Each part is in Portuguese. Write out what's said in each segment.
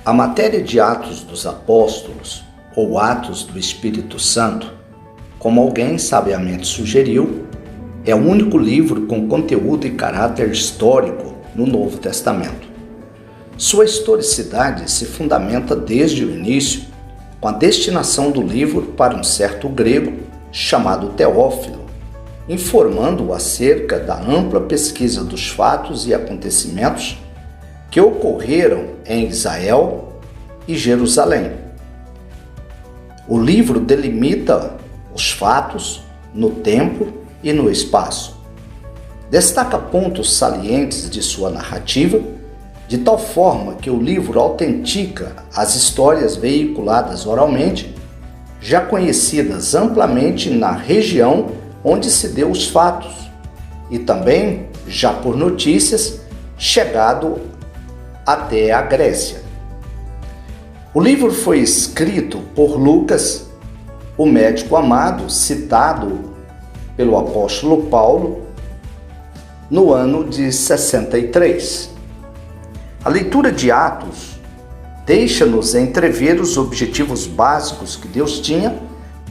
A matéria de Atos dos Apóstolos, ou Atos do Espírito Santo, como alguém sabiamente sugeriu, é o único livro com conteúdo e caráter histórico no Novo Testamento. Sua historicidade se fundamenta desde o início com a destinação do livro para um certo grego chamado Teófilo, informando-o acerca da ampla pesquisa dos fatos e acontecimentos que ocorreram em Israel e Jerusalém. O livro delimita os fatos no tempo e no espaço. Destaca pontos salientes de sua narrativa, de tal forma que o livro autentica as histórias veiculadas oralmente, já conhecidas amplamente na região onde se deu os fatos, e também, já por notícias, chegado até a Grécia. O livro foi escrito por Lucas, o médico amado, citado pelo apóstolo Paulo no ano de 63. A leitura de Atos deixa-nos entrever os objetivos básicos que Deus tinha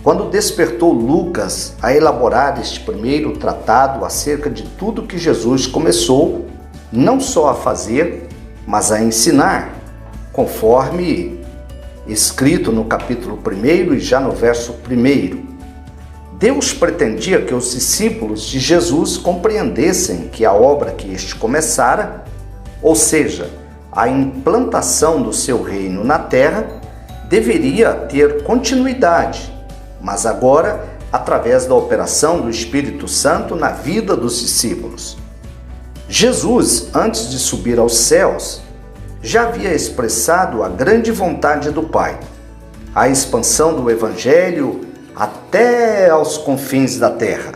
quando despertou Lucas a elaborar este primeiro tratado acerca de tudo que Jesus começou não só a fazer, mas a ensinar, conforme escrito no capítulo 1 e já no verso 1. Deus pretendia que os discípulos de Jesus compreendessem que a obra que este começara, ou seja, a implantação do seu reino na terra, deveria ter continuidade, mas agora através da operação do Espírito Santo na vida dos discípulos. Jesus, antes de subir aos céus, já havia expressado a grande vontade do Pai, a expansão do Evangelho até aos confins da terra.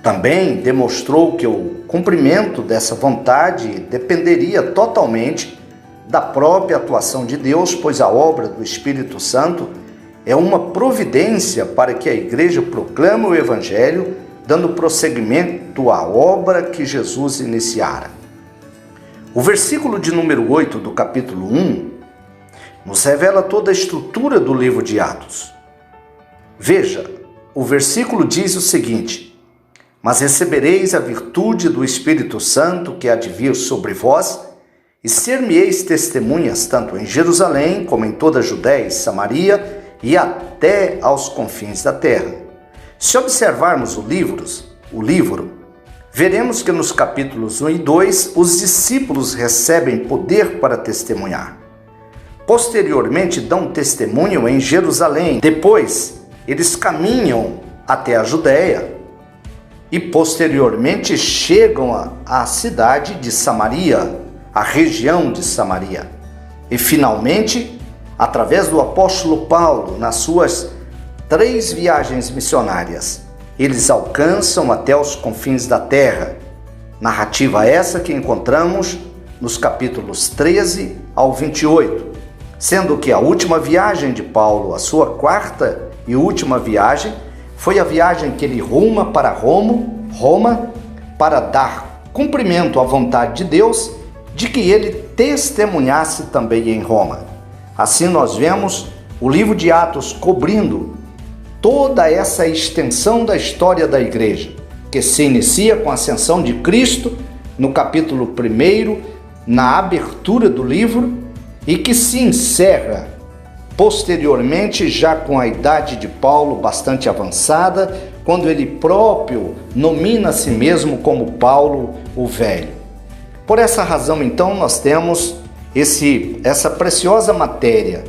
Também demonstrou que o cumprimento dessa vontade dependeria totalmente da própria atuação de Deus, pois a obra do Espírito Santo é uma providência para que a igreja proclame o Evangelho, dando prosseguimento à obra que Jesus iniciara. O versículo de número 8 do capítulo 1 nos revela toda a estrutura do livro de Atos. Veja, o versículo diz o seguinte: mas recebereis a virtude do Espírito Santo que há de vir sobre vós, e ser-me-eis testemunhas tanto em Jerusalém como em toda a Judéia e Samaria e até aos confins da terra. Se observarmos o livro, veremos que nos capítulos 1 e 2 os discípulos recebem poder para testemunhar. Posteriormente dão testemunho em Jerusalém. Depois, eles caminham até a Judéia e posteriormente chegam à cidade de Samaria, a região de Samaria. E finalmente, através do apóstolo Paulo, nas suas 3 viagens missionárias, eles alcançam até os confins da terra. Narrativa essa que encontramos nos capítulos 13 ao 28, sendo que a última viagem de Paulo, a sua 4ª e última viagem, foi a viagem que ele ruma para Roma, para dar cumprimento à vontade de Deus de que ele testemunhasse também em Roma. Assim nós vemos o livro de Atos cobrindo toda essa extensão da história da igreja, que se inicia com a ascensão de Cristo no capítulo 1, na abertura do livro, e que se encerra posteriormente já com a idade de Paulo bastante avançada, quando ele próprio nomina a si mesmo como Paulo o Velho. Por essa razão, então, nós temos essa preciosa matéria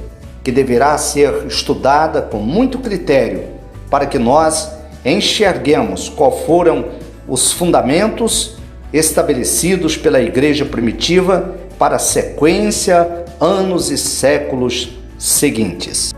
que deverá ser estudada com muito critério para que nós enxerguemos qual foram os fundamentos estabelecidos pela igreja primitiva para a sequência, anos e séculos seguintes.